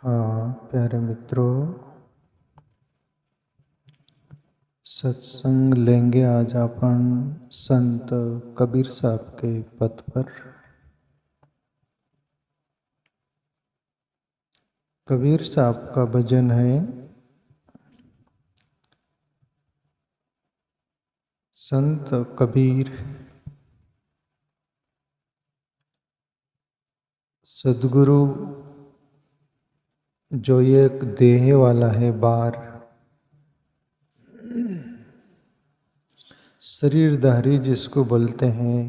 हाँ प्यारे मित्रों, सत्संग लेंगे आज अपन संत कबीर साहब के पद पर। कबीर साहब का भजन है, संत कबीर सद्गुरु जो एक देह वाला है, बार शरीरधारी जिसको बोलते हैं,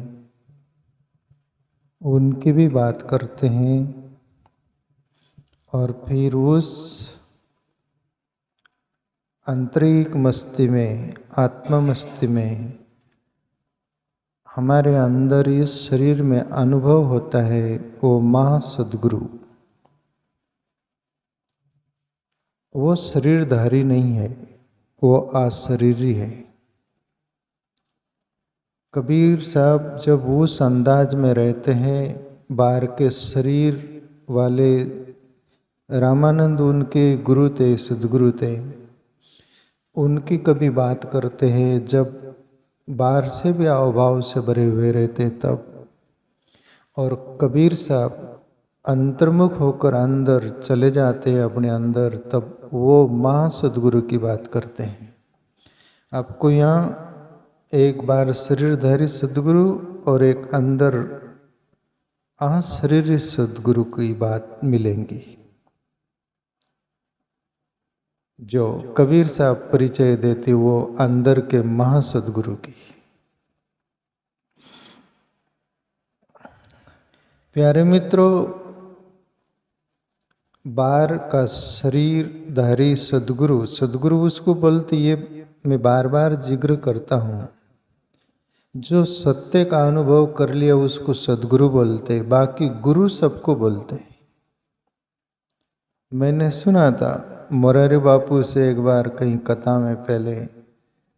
उनकी भी बात करते हैं। और फिर उस आंतरिक मस्ती में, आत्मा मस्ती में हमारे अंदर इस शरीर में अनुभव होता है वो महासद्गुरु। वो शरीरधारी नहीं है, वो अशरीरी है। कबीर साहब जब उस अंदाज में रहते हैं, बाहर के शरीर वाले रामानंद उनके गुरु थे, सद्गुरु थे, उनकी कभी बात करते हैं जब बाहर से भी अभाव से भरे हुए रहते तब। और कबीर साहब अंतर्मुख होकर अंदर चले जाते हैं अपने अंदर, तब वो महासद्गुरु की बात करते हैं। आपको यहाँ एक बार शरीरधारी सद्गुरु और एक अंदर अशरीरी सद्गुरु की बात मिलेंगी, जो कबीर साहब परिचय देते वो अंदर के महासद्गुरु की। प्यारे मित्रों, बार का शरीरधारी सद्गुरु, सद्गुरु उसको बोलती, ये मैं बार बार जिक्र करता हूँ, जो सत्य का अनुभव कर लिया उसको सद्गुरु बोलते, बाकी गुरु सबको बोलते। मैंने सुना था मोरारी बापू से एक बार कहीं कथा में, पहले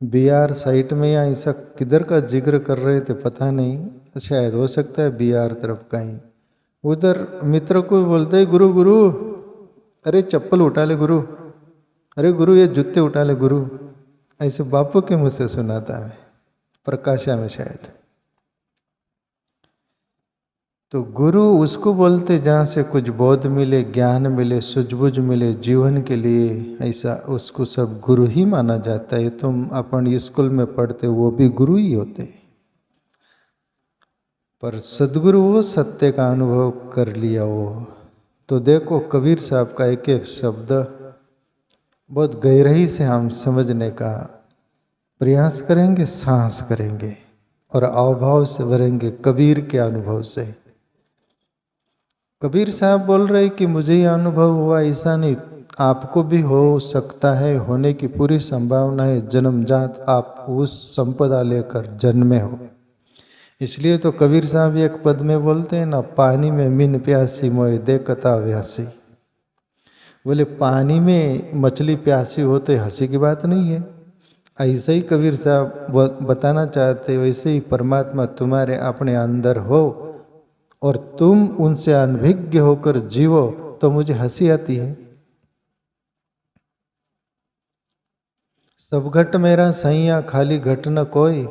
बिहार साइड में या ऐसा किधर का जिक्र कर रहे थे पता नहीं, शायद हो सकता है बिहार तरफ कहीं, उधर मित्र को बोलते गुरु गुरु, अरे चप्पल उठा ले गुरु, अरे गुरु ये जूते उठा ले गुरु। ऐसे बापू के मुँह से सुना था मैं, प्रकाशा में शायद। तो गुरु उसको बोलते जहाँ से कुछ बोध मिले, ज्ञान मिले, सूझबूझ मिले जीवन के लिए, ऐसा उसको सब गुरु ही माना जाता है। तुम अपन स्कूल में पढ़ते वो भी गुरु ही होते, पर सद्गुरु वो सत्य का अनुभव कर लिया वो। तो देखो कबीर साहब का एक एक शब्द बहुत गहराई से हम समझने का प्रयास करेंगे, साहस करेंगे और अवभाव से भरेंगे कबीर के अनुभव से। कबीर साहब बोल रहे कि मुझे ये अनुभव हुआ, ऐसा नहीं, आपको भी हो सकता है, होने की पूरी संभावना है। जन्मजात आप उस संपदा लेकर जन्मे हो। इसलिए तो कबीर साहब एक पद में बोलते हैं ना, पानी में मीन प्यासी मोए देखता व्यासी। बोले पानी में मछली प्यासी हो तो हंसी की बात नहीं है। ऐसे ही कबीर साहब बताना चाहते, वैसे ही परमात्मा तुम्हारे अपने अंदर हो और तुम उनसे अनभिज्ञ होकर जीवो तो मुझे हंसी आती है। सब घट मेरा सैया खाली घट न कोई,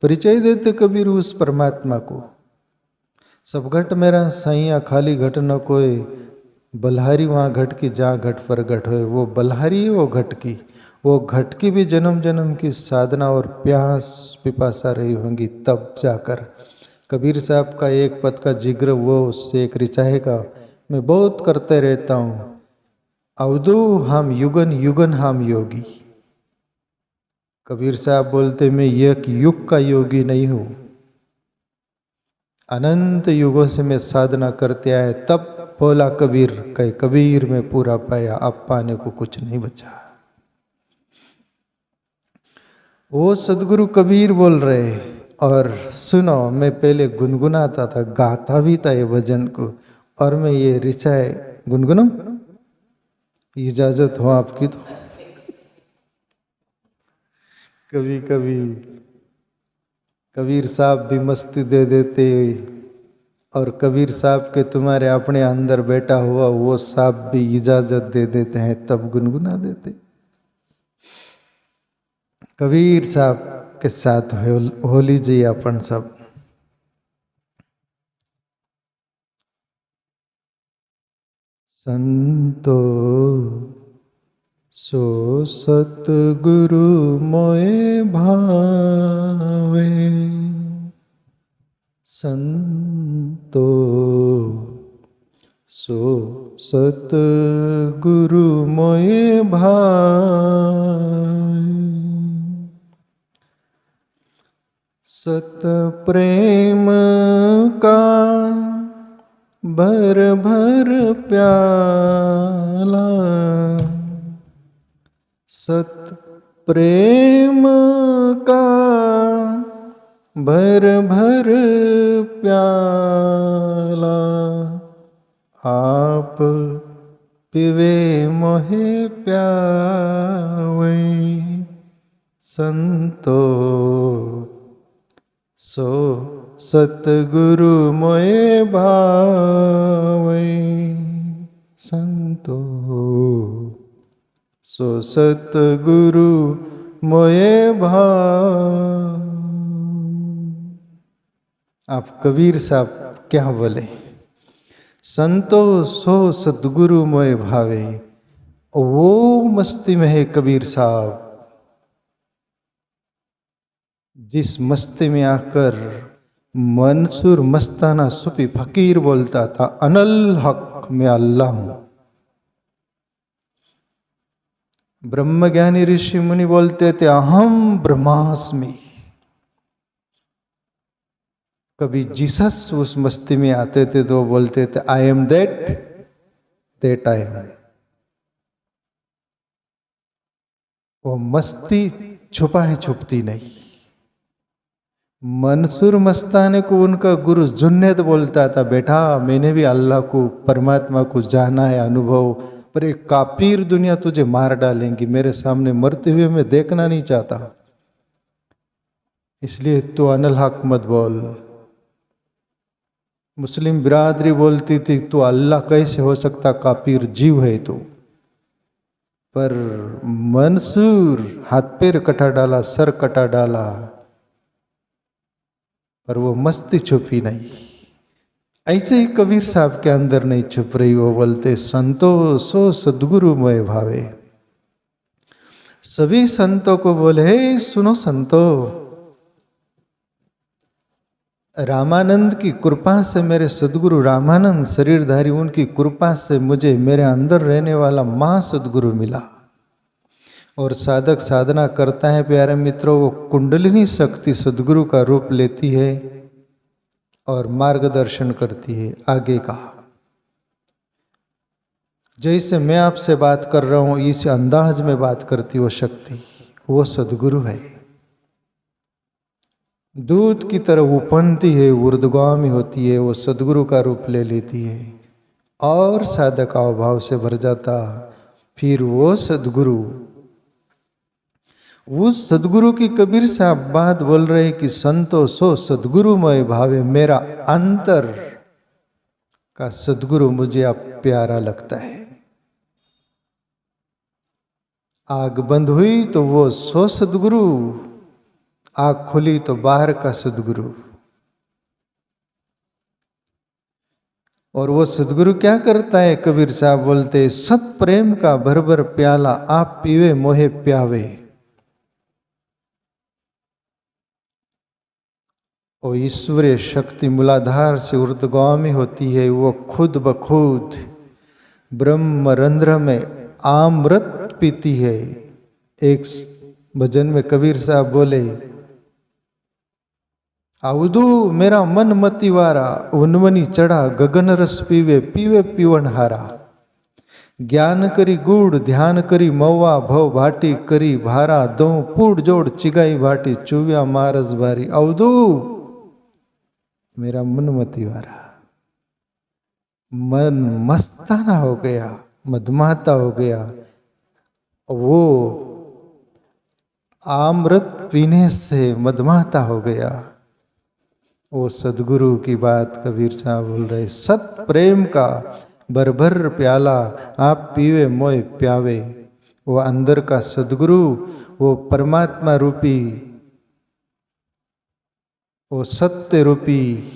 परिचय देते कबीर उस परमात्मा को। सब घट मेरा सैया खाली घट न कोई, बल्हारी वहाँ घट की जहाँ घट पर घट होए। वो बल्हारी है, वो घट की, वो घट की भी जन्म जन्म की साधना और प्यास पिपासा रही होंगी, तब जाकर। कबीर साहब का एक पद का जिक्र वो उससे एक रिचाहे का मैं बहुत करते रहता हूँ, अवधू हम युगन युगन हम योगी। कबीर साहब बोलते मैं एक युग का योगी नहीं हूँ, अनंत युगों से मैं साधना करते आए। तब बोला कबीर, कहे कबीर में पूरा पाया, अब पाने को कुछ नहीं बचा। वो सदगुरु कबीर बोल रहे। और सुनो, मैं पहले गुनगुनाता था, गाता भी था ये भजन को, और मैं ये ऋचाए गुनगुनाऊं, इजाजत हो आपकी तो। कभी कभी कबीर साहब भी मस्ती दे देते और कबीर साहब के तुम्हारे अपने अंदर बैठा हुआ वो सांप भी इजाजत दे देते हैं तब गुनगुना देते। कबीर साहब के साथ हो लीजिए अपन सब। संतो सो सतगुरु मोए भावे, संतो सो सतगुरु मोए भावे, सत प्रेम का भर भर प्याला, सत प्रेम का भर भर प्याला, आप पिवे मोहे प्यावे, संतो सो सतगुरु मोए भावे, संतो सो सतगुरु मोए भावे। आप कबीर साहब क्या बोले? संतो सो सतगुरु मोए भावे। वो मस्ती में है कबीर साहब जिस मस्ती में आकर मंसूर मस्ताना सूफी फकीर बोलता था अनल हक में अल्लाह हूं। ब्रह्मज्ञानी ऋषि मुनि बोलते थे अहम ब्रह्मास्मि। कभी जीसस उस मस्ती में आते थे तो बोलते थे I am that I am. वो मस्ती छुपा है छुपती नहीं। मंसूर मस्ताने को उनका गुरु जुन्नैद बोलता था बेटा मैंने भी अल्लाह को परमात्मा को जाना है अनुभव, पर एक काफिर दुनिया तुझे मार डालेंगी, मेरे सामने मरते हुए मैं देखना नहीं चाहता, इसलिए तू अनल हक मत बोल। मुस्लिम बिरादरी बोलती थी तू अल्लाह कैसे हो सकता, काफिर जीव है तू। पर मंसूर हाथ पैर कटा डाला, सर कटा डाला, पर वो मस्ती छुपी नहीं। ऐसे ही कबीर साहब के अंदर नहीं छुप रही। वो बोलते संतो सो सद्गुरु मोए भावे। सभी संतों को बोले हे सुनो संतो, रामानंद की कृपा से, मेरे सदगुरु रामानंद शरीरधारी उनकी कृपा से मुझे मेरे अंदर रहने वाला महासदगुरु मिला। और साधक साधना करता है प्यारे मित्रों, वो कुंडलिनी शक्ति सदगुरु का रूप लेती है और मार्गदर्शन करती है आगे का। जैसे मैं आपसे बात कर रहा हूं इस अंदाज में बात करती वो शक्ति, वो सदगुरु है। दूध की तरह उपनती है, ऊर्ध्वगामी होती है, वो सदगुरु का रूप ले लेती है और साधक अभाव से भर जाता। फिर वो सदगुरु, उस सदगुरु की कबीर साहब बात बोल रहे कि संतो सो सदगुरुमय भावे, मेरा अंतर का सदगुरु मुझे अब प्यारा लगता है। आग बंद हुई तो वो सो सदगुरु, आग खुली तो बाहर का सदगुरु। और वो सदगुरु क्या करता है? कबीर साहब बोलते सत प्रेम का भर भर प्याला, आप पीवे मोहे प्यावे। वो ईश्वरीय शक्ति मूलाधार से ऊर्ध्वगामी होती है। वो खुद ब खुद ब्रह्म रंध्र में अमृत पीती है। एक भजन में कबीर साहब बोले अवधू मेरा मन मतिवारा, उन्मनी चढ़ा गगन रस पीवे, पीवे पीवन हारा। ज्ञान करी गुड़ ध्यान करी मौवा, भव भाटी करी भारा, दो पूड जोड़ चिगाई भाटी, चुव्या मारस भारी। अवधू मेरा मन मतिवारा, मन मस्ताना हो गया, मधुमाता हो गया। वो अमृत पीने से मधुमाता हो गया। वो सदगुरु की बात कबीर साहब बोल रहे, सत प्रेम का भर भर प्याला आप पीवे मोय प्यावे। वो अंदर का सदगुरु, वो परमात्मा रूपी, वो सत्य रूपी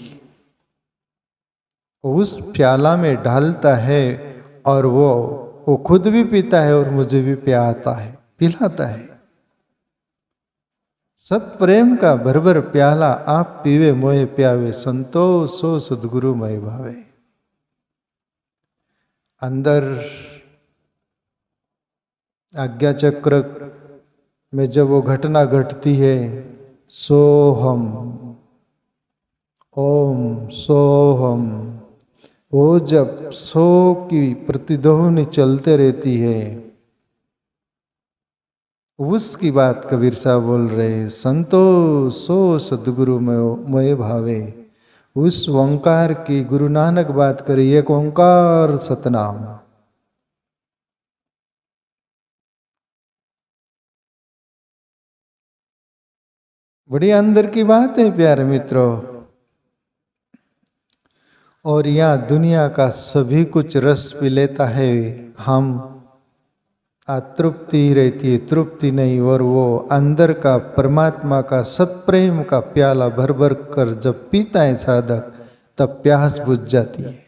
उस प्याला में ढालता है और वो खुद भी पीता है और मुझे भी पिलाता है, पिलाता है। सत प्रेम का भर भर प्याला आप पीवे मोहे प्यावे, संतोष सो सदगुरु मय भावे। अंदर आज्ञा चक्र में जब वो घटना घटती है, सोहम ओम सोहम, वो जब सो की प्रतिध्वनि चलते रहती है, उसकी बात कबीर साहब बोल रहे, संतोष सो सदगुरु मोय भावे। उस ओंकार की गुरु नानक बात करी, एक ओंकार सतनाम। बड़ी अंदर की बात है प्यारे मित्रों। और यहाँ दुनिया का सभी कुछ रस पी लेता है, हम अतृप्ति रहती है, तृप्ति नहीं। और वो अंदर का परमात्मा का सत्प्रेम का प्याला भर भर कर जब पीता है साधक, तब प्यास बुझ जाती है,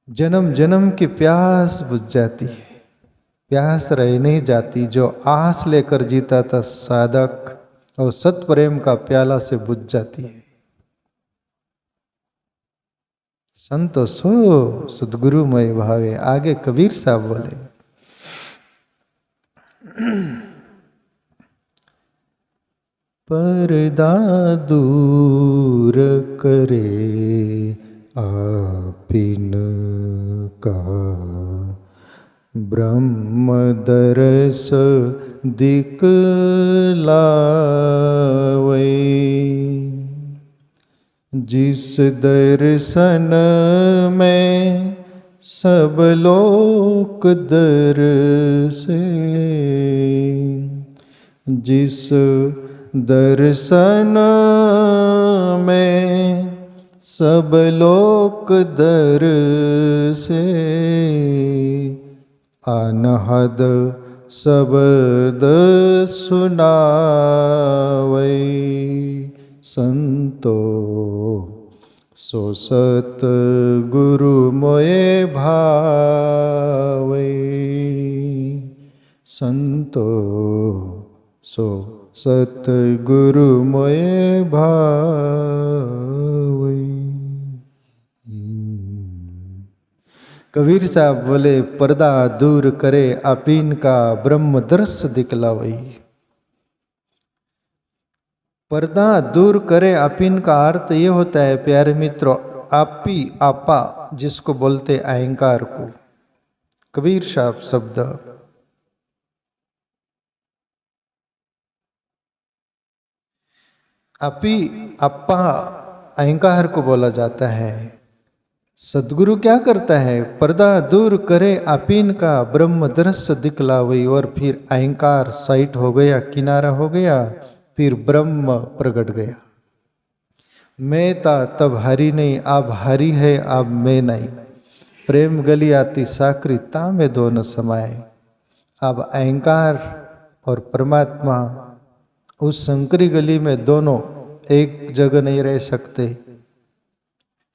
जन्म जन्म की प्यास बुझ जाती है, प्यास रह नहीं जाती। जो आस लेकर जीता था साधक, और सत्प्रेम का प्याला से बुझ जाती है। संतो सो सदगुरु मय भावे। आगे कबीर साहब बोले, पर्दा दूर करे आपिन का, ब्रह्म दरस दिखलावे। जिस दर्शन में सब लोक दरसे, जिस दर्शन में सब लोक दरसे, अनहद शब्द सुनावे। संतो सो सत गुरु मोये भावे। संतो सो सत गुरु मोये भावे। कबीर साहब बोले, पर्दा दूर करे आपीन का, ब्रह्म दर्श दिखलावई। पर्दा दूर करे आपीन का अर्थ ये होता है प्यारे मित्रों, आपी आपा जिसको बोलते अहंकार को। कबीर साहब शब्द आपी अपा अहंकार को बोला जाता है। सदगुरु क्या करता है, पर्दा दूर करे आपीन का, ब्रह्म दृश्य दिखलावई। और फिर अहंकार साइट हो गया, किनारा हो गया, फिर ब्रह्म प्रकट गया। मैं था तब हरि नहीं, अब हरि है अब मैं नहीं। प्रेम गली आती साकरी ता में दोनों समाये। अब अहंकार और परमात्मा उस संकरी गली में दोनों एक जगह नहीं रह सकते।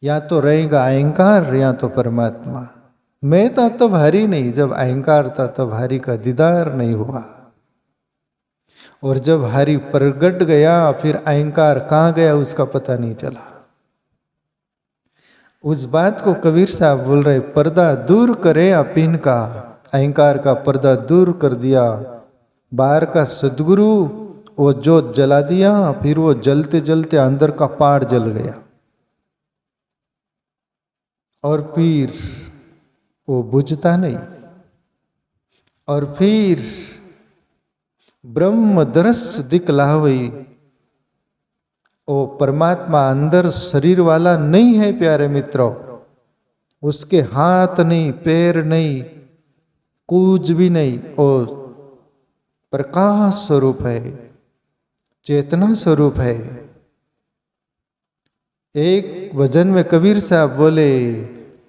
या तो रहेगा अहंकार या तो परमात्मा। मैं था तब हरि नहीं, जब अहंकार था तब हरि का दीदार नहीं हुआ। और जब हरि प्रगट गया, फिर अहंकार कहाँ गया उसका पता नहीं चला। उस बात को कबीर साहब बोल रहे, पर्दा दूर करे आपीन का, अहंकार का पर्दा दूर कर दिया। बाहर का सदगुरु वो जोत जला दिया, फिर वो जलते जलते अंदर का पार जल गया। और फिर वो बुझता नहीं। और फिर ब्रह्म दृश्य दिखलावई। वो परमात्मा अंदर शरीर वाला नहीं है प्यारे मित्रों। उसके हाथ नहीं, पैर नहीं, कुछ भी नहीं। और प्रकाश स्वरूप है, चेतना स्वरूप है। एक भजन में कबीर साहब बोले,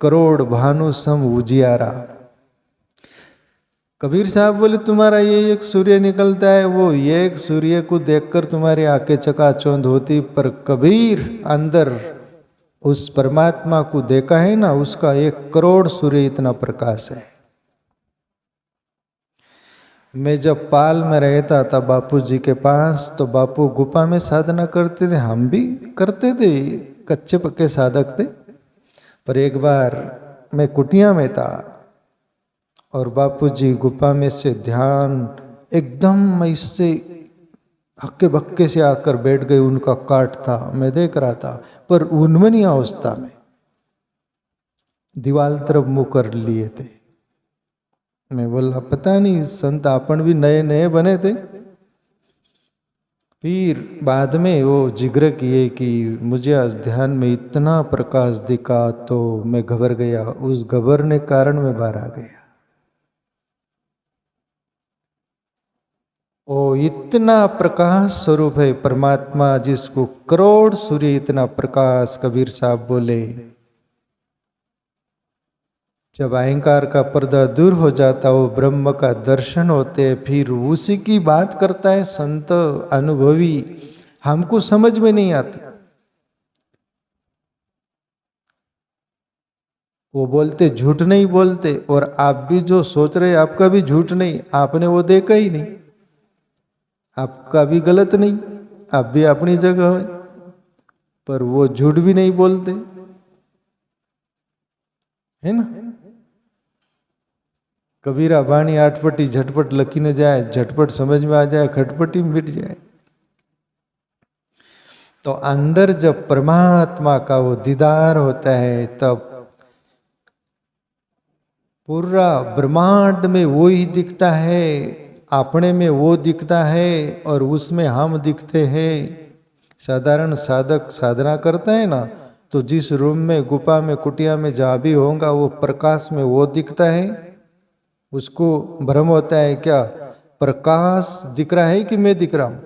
करोड़ भानु सम उजियारा। कबीर साहब बोले तुम्हारा ये एक सूर्य निकलता है, वो ये एक सूर्य को देखकर तुम्हारी आंखें चकाचौंध होती, पर कबीर अंदर उस परमात्मा को देखा है ना, उसका 1 करोड़ सूर्य इतना प्रकाश है। मैं जब पाल में रहता था बापू जी के पास, तो बापू गुफा में साधना करते थे, हम भी करते थे, कच्चे पक्के साधक थे। पर एक बार मैं कुटिया में था और बापू जी गुफा में से ध्यान एकदम इससे हक्के बक्के से आकर बैठ गए। उनका काट था, मैं देख रहा था, पर उन्मनी अवस्था में दीवाल तरफ मुंह कर लिए थे। मैं बोला पता नहीं संत अपन भी नए नए बने थे। फिर बाद में वो जिक्र किए कि मुझे आज ध्यान में इतना प्रकाश दिखा तो मैं घबर गया, उस घबरने कारण मैं बाहर आ गया। ओ इतना प्रकाश स्वरूप है परमात्मा, जिसको करोड़ सूर्य इतना प्रकाश। कबीर साहब बोले जब अहंकार का पर्दा दूर हो जाता, वो ब्रह्म का दर्शन होते, फिर उसी की बात करता है संत अनुभवी, हमको समझ में नहीं आती। वो बोलते झूठ नहीं बोलते, और आप भी जो सोच रहे आपका भी झूठ नहीं, आपने वो देखा ही नहीं, आपका भी गलत नहीं, आप भी अपनी जगह है, पर वो झूठ भी नहीं बोलते, है ना। कबीरा बाणी आठपटी झटपट लकी न जाए, झटपट समझ में आ जाए, खटपटी मिट जाए। तो अंदर जब परमात्मा का वो दीदार होता है, तब पूरा ब्रह्मांड में वो ही दिखता है, अपने में वो दिखता है और उसमें हम दिखते हैं। साधारण साधक साधना करता है ना, तो जिस रूम में गुफा में कुटिया में जहाँ भी होगा, वो प्रकाश में वो दिखता है, उसको भ्रम होता है क्या प्रकाश दिख रहा है कि मैं दिख रहा हूं।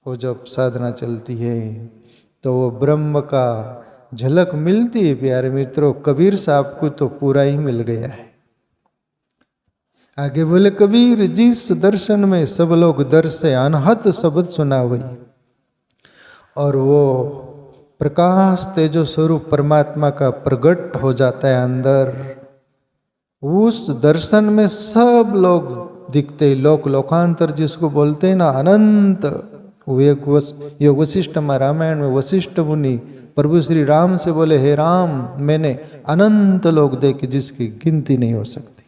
वो जब साधना चलती है तो वो ब्रह्म का झलक मिलती है। प्यारे मित्रों, कबीर साहब को तो पूरा ही मिल गया है। आगे बोले कबीर जिस दर्शन में सब लोग दर्शे, अनहद शब्द सुना वही। और वो प्रकाश तेजो स्वरूप परमात्मा का प्रकट हो जाता है अंदर। उस दर्शन में सब लोग दिखते, लोक लोकांतर जिसको बोलते हैं ना, अनंत। वो एक ये वशिष्ठ रामायण में वशिष्ठ मुनि प्रभु श्री राम से बोले, हे राम मैंने अनंत लोग देखे जिसकी गिनती नहीं हो सकती।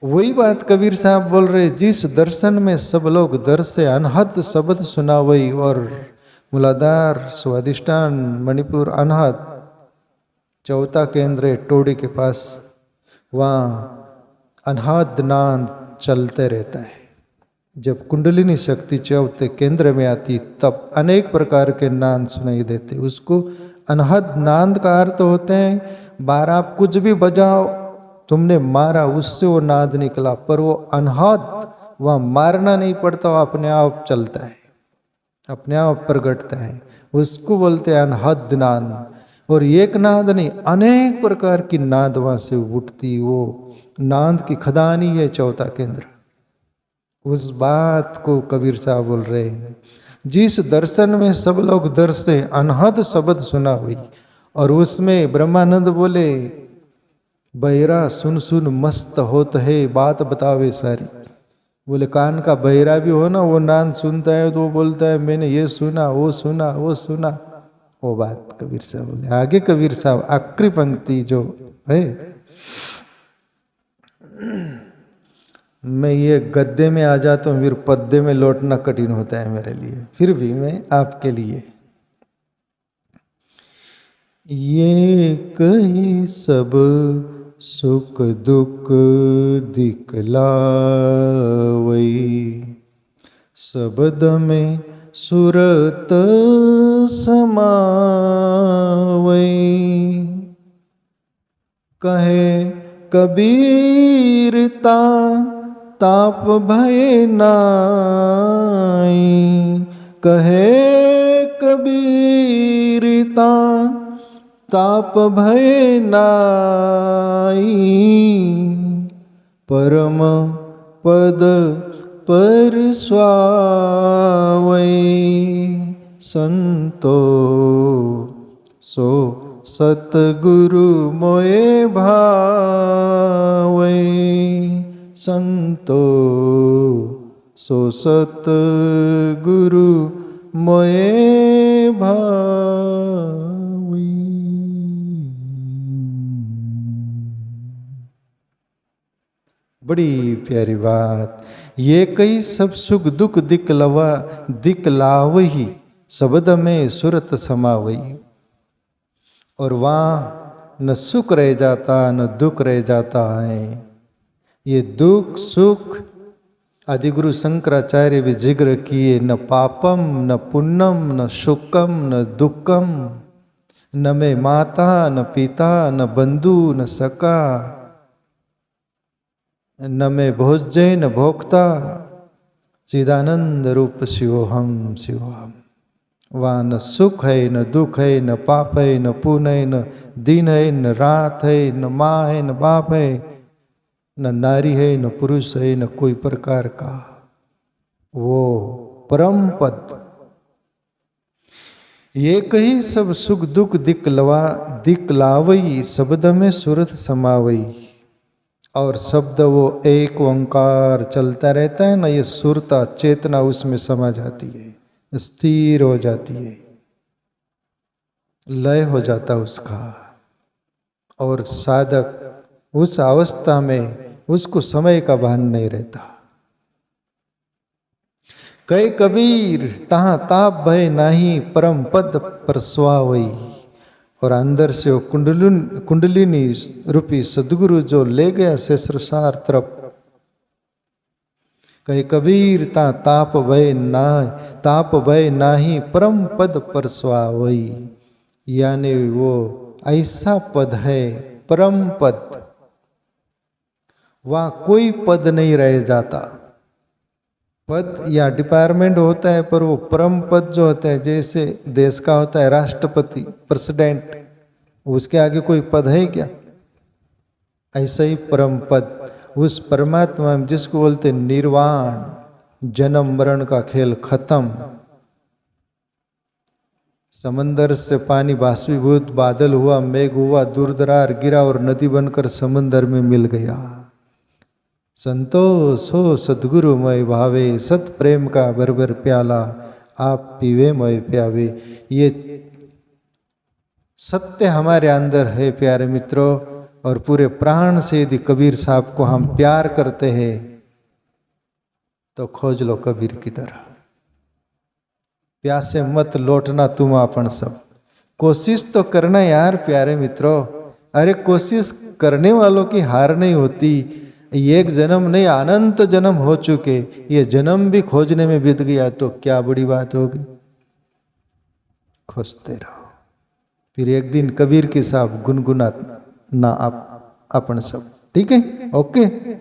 वही बात कबीर साहब बोल रहे, जिस दर्शन में सब लोग दर्शे, अनहद शब्द सुना वही। और मूलाधार स्वादिष्टान मणिपुर अनहद चौथा केंद्र है टोड़ी के पास, वहाँ अनहद नाद चलते रहता है। जब कुंडलिनी शक्ति चौथे केंद्र में आती, तब अनेक प्रकार के नाद सुनाई देते। उसको अनहद नाद का अर्थ होते हैं, बारह आप कुछ भी बजाओ, तुमने मारा उससे वो नाद निकला, पर वो अनहद, वह मारना नहीं पड़ता, वो अपने आप चलता है, अपने आप प्रगटता है, उसको बोलते हैं अनहद नाद। और एक नाद नहीं, अनेक प्रकार की नाद वहां से उठती, वो नाद की खदानी है चौथा केंद्र। उस बात को कबीर साहब बोल रहे हैं, जिस दर्शन में सब लोग दर्शे, अनहद शब्द सुना हुई। और उसमें ब्रह्मानंद बोले, बहरा सुन सुन मस्त होत है, बात बतावे सारी। बोले कान का बहरा भी हो ना, वो नाद सुनता है तो वो बोलता है मैंने ये सुना, वो सुना, वो सुना। वो बात कबीर साहब बोले। आगे कबीर साहब आखिरी पंक्ति जो है, मैं ये गद्दे में आ जाता हूँ, फिर पद्दे में लौटना कठिन होता है मेरे लिए, फिर भी मैं आपके लिए। ये कही सब सुख दुख दिखलावई, शब्द में सुरत समावई। कहे कबीरता ताप भय नाई, कहे कबीरता ताप भय नाई, परम पद पर स्वावै, संतो सो सतगुरु मोए भावै, संतो सो सतगुरु मोए भावै। बड़ी प्यारी बात। ये कई सब सुख दुख दिखलावही, शब्द में सुरत समावई। और वहाँ न सुख रह जाता न दुख रह जाता है। ये दुख सुख आदिगुरु शंकराचार्य भी जिक्र किए, न पापम न पुण्यम न सुखम न दुखम, न में माता न पिता न बंधु न सका, न में भोज्य न भोक्ता, चिदानंद रूप शिवोहम शिवोहम। वहाँ न सुख है न दुख है, न पाप है न पुण्य है, न दिन है न रात है, न माँ है न बाप है, न नारी है न पुरुष है, न कोई प्रकार का वो परम पद। ये कही सब सुख दुख दिखलावई, शब्द में सुरत समावई। और शब्द वो एक ओंकार चलता रहता है ना, ये सुरता चेतना उसमें समा जाती है, स्थिर हो जाती है, लय हो जाता उसका। और साधक उस अवस्था में उसको समय का भान नहीं रहता। कई कबीर तहाँ ताप भय नाही, परम पद परस्वावई। और अंदर से वो कुंडलिनी रूपी सदगुरु जो ले गया शेषसार तरफ। कहे कबीर ता ताप भय नाही, परम पद परस्वावई। यानी वो ऐसा पद है, परम पद, वहाँ कोई पद नहीं रह जाता। पद या डिपार्टमेंट होता है, पर वो परम पद जो होता है, जैसे देश का होता है राष्ट्रपति प्रेसिडेंट, उसके आगे कोई पद है क्या? ऐसा ही परम पद उस परमात्मा में, जिसको बोलते निर्वाण, जन्म मरण का खेल खत्म। समंदर से पानी बाष्पीभूत, बादल हुआ, मेघ हुआ, दूरदरार गिरा और नदी बनकर समंदर में मिल गया। संतोष हो सदगुरु मय भावे, सत प्रेम का बरबर प्याला, आप पीवे मय प्यावे। ये सत्य हमारे अंदर है प्यारे मित्रों। और पूरे प्राण से यदि कबीर साहब को हम प्यार करते हैं तो खोज लो कबीर की तरह। प्यासे मत लौटना तुम अपन सब, कोशिश तो करना यार प्यारे मित्रों। अरे कोशिश करने वालों की हार नहीं होती। एक जन्म नहीं, अनंत जन्म हो चुके, ये जन्म भी खोजने में बीत गया तो क्या बड़ी बात होगी। खोजते रहो, फिर एक दिन कबीर के साहब गुनगुना ना आप अपन सब। ठीक है, ओके।